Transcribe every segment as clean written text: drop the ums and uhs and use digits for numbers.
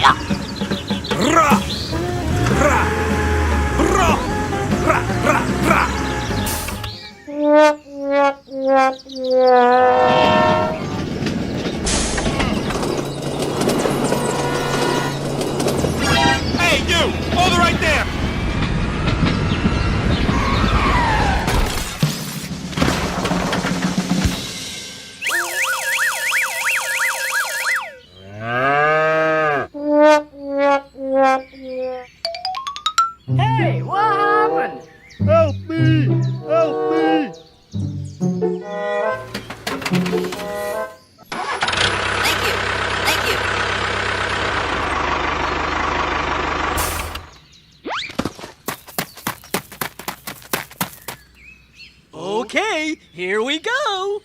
Ra! Ra! Ra! Ra! Ra! Ra! Hey, you! Hold it right there! Hey, what happened? Help me! Help me! Thank you. Thank you. Okay, here we go.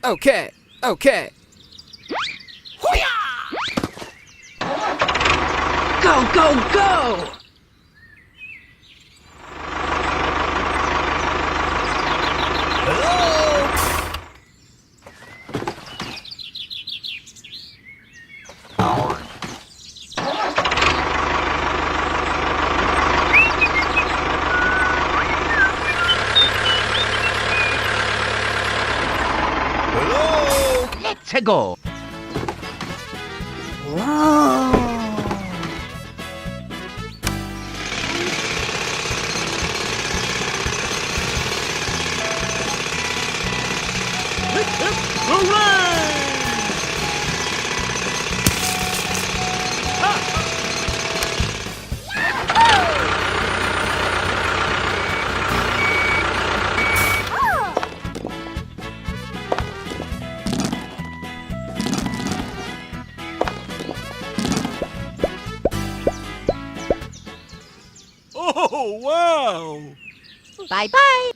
Okay, okay. Go, go, go! Let's go. Oh, wow! Bye-bye.